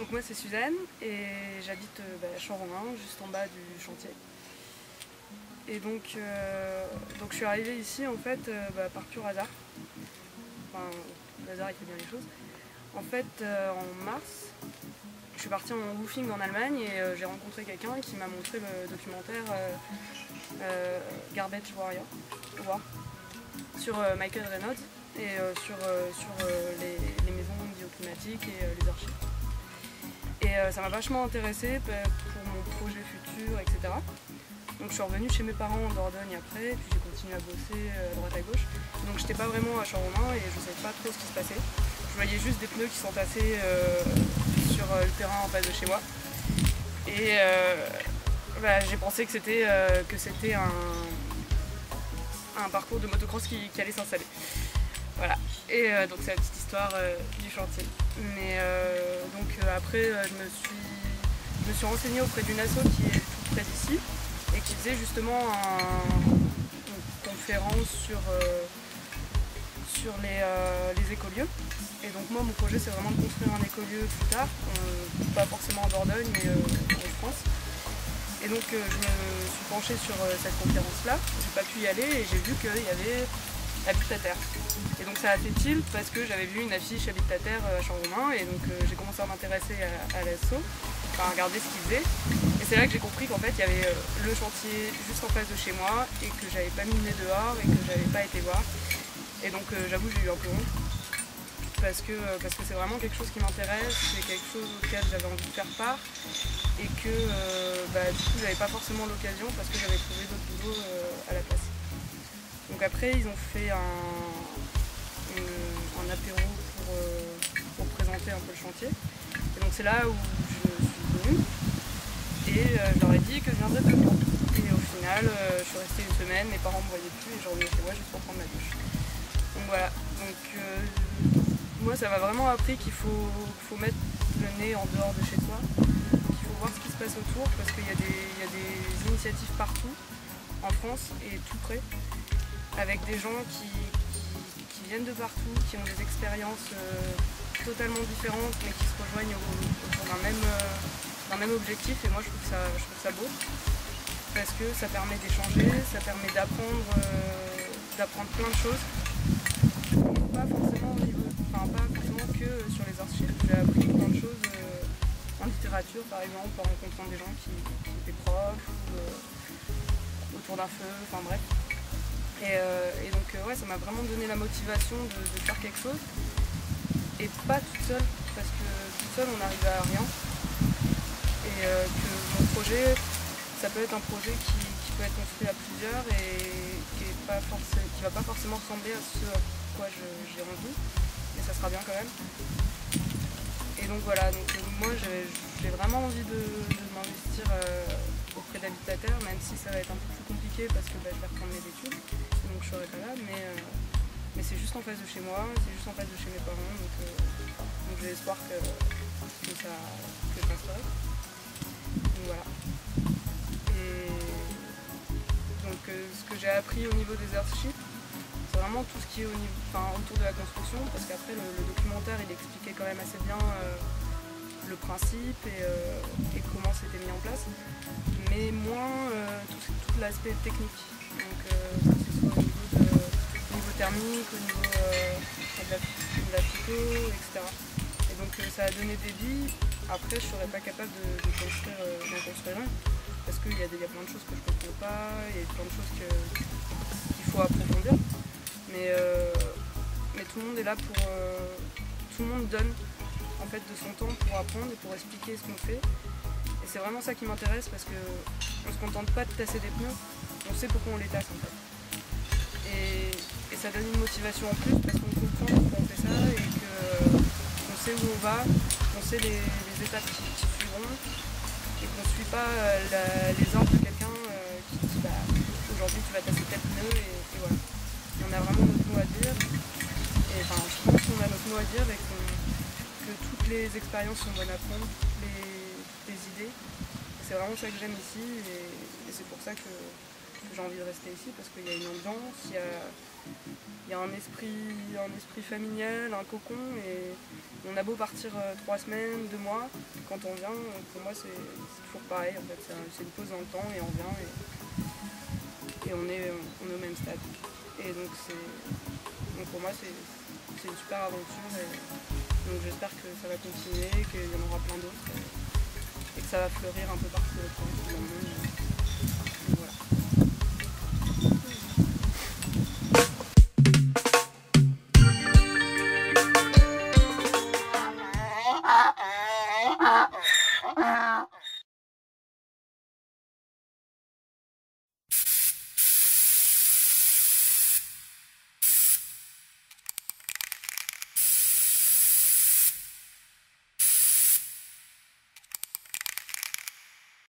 Donc moi c'est Suzanne et j'habite à Champ-Romain, juste en bas du chantier. Et donc je suis arrivée ici en fait par pur hasard. Enfin, le hasard il fait bien les choses. En fait en mars, je suis partie en woofing en Allemagne et j'ai rencontré quelqu'un qui m'a montré le documentaire Garbage Warrior sur Michael Reynolds et sur les maisons bioclimatiques et les archives. Et ça m'a vachement intéressée pour mon projet futur, etc. Donc je suis revenue chez mes parents en Dordogne après, puis j'ai continué à bosser à droite à gauche. Donc j'étais pas vraiment à Champ-Romain et je savais pas trop ce qui se passait. Je voyais juste des pneus qui sont tassés sur le terrain en face de chez moi. Et j'ai pensé que c'était un parcours de motocross qui allait s'installer. Voilà. Et donc c'est la petite histoire du chantier. Mais après je me suis renseignée auprès d'une asso qui est tout près d'ici et qui faisait justement une conférence sur les écolieux. Et donc moi mon projet c'est vraiment de construire un écolieu plus tard, pas forcément en Dordogne mais en France. Et donc je me suis penchée sur cette conférence-là, j'ai pas pu y aller et j'ai vu qu'il y avait Habite à Terre. Et donc ça a fait tilt parce que j'avais vu une affiche Habite à Terre à Champ-Romain et donc j'ai commencé à m'intéresser à l'asso, enfin à regarder ce qu'ils faisaient. Et c'est là que j'ai compris qu'en fait il y avait le chantier juste en face de chez moi et que j'avais pas mis le nez dehors et que j'avais pas été voir. Et donc j'avoue j'ai eu un peu honte. Parce que c'est vraiment quelque chose qui m'intéresse, c'est quelque chose auquel j'avais envie de faire part et que du coup j'avais pas forcément l'occasion parce que j'avais trouvé d'autres boulots à la place. Donc après ils ont fait un apéro pour présenter un peu le chantier. Et donc c'est là où je suis venue et je leur ai dit que je viendrais tout le temps. Et au final je suis restée une semaine, mes parents me voyaient plus et je revenais chez moi juste pour prendre ma douche. Donc voilà. Moi ça m'a vraiment appris qu'il faut mettre le nez en dehors de chez soi, qu'il faut voir ce qui se passe autour parce qu'il y a des initiatives partout en France et tout près, avec des gens qui viennent de partout, qui ont des expériences totalement différentes mais qui se rejoignent autour d'un même objectif et moi je trouve ça beau parce que ça permet d'échanger, ça permet d'apprendre plein de choses. Pas forcément que sur les archives, j'ai appris plein de choses en littérature par exemple, en rencontrant des gens qui étaient profs ou autour d'un feu, enfin bref. Et donc ça m'a vraiment donné la motivation de faire quelque chose et pas toute seule, parce que toute seule on n'arrive à rien et que mon projet, ça peut être un projet qui peut être construit à plusieurs et qui va pas forcément ressembler à ce à quoi j'ai envie, mais ça sera bien quand même. Et donc voilà, moi j'ai vraiment envie de m'investir auprès d'Habite à Terre, même si ça va être un peu plus compliqué parce que je vais reprendre mes études, donc je serai pas là, mais c'est juste en face de chez moi, c'est juste en face de chez mes parents, donc j'ai espoir que ça ferait. Donc voilà. Et donc ce que j'ai appris au niveau des archives, c'est vraiment tout ce qui est autour de la construction, parce qu'après le documentaire il expliquait quand même assez bien le principe et comment c'était mis en place, mais moins tout l'aspect technique, donc que ce soit au niveau thermique, au niveau de la phyto, etc. Et donc ça a donné des billes. Après je serais pas capable d'en construire un, parce qu'il y a plein de choses que je ne comprends pas, il y a plein de choses qu'il faut approfondir. Mais tout le monde est là tout le monde donne en fait de son temps pour apprendre et pour expliquer ce qu'on fait. Et c'est vraiment ça qui m'intéresse parce qu'on ne se contente pas de tasser des pneus, on sait pourquoi on les tasse en fait. Et ça donne une motivation en plus parce qu'on comprend pourquoi on fait ça et qu'on sait où on va, on sait les étapes qui suivront et qu'on ne suit pas les ordres de quelqu'un qui dit aujourd'hui tu vas tasser tel pneu et voilà. On a vraiment notre mot à dire, et je pense qu'on a notre mot à dire et que toutes les expériences sont bonnes à prendre, toutes les idées. C'est vraiment ça que j'aime ici et c'est pour ça que j'ai envie de rester ici parce qu'il y a une ambiance, il y a il y a un esprit familial, un cocon, et on a beau partir 3 semaines, 2 mois, quand on vient, pour moi c'est toujours pareil, en fait, c'est une pause dans le temps et on vient et on est au même stade. Et donc pour moi c'est une super aventure, et donc j'espère que ça va continuer, qu'il y en aura plein d'autres et que ça va fleurir un peu partout dans le monde. Donc voilà. Ah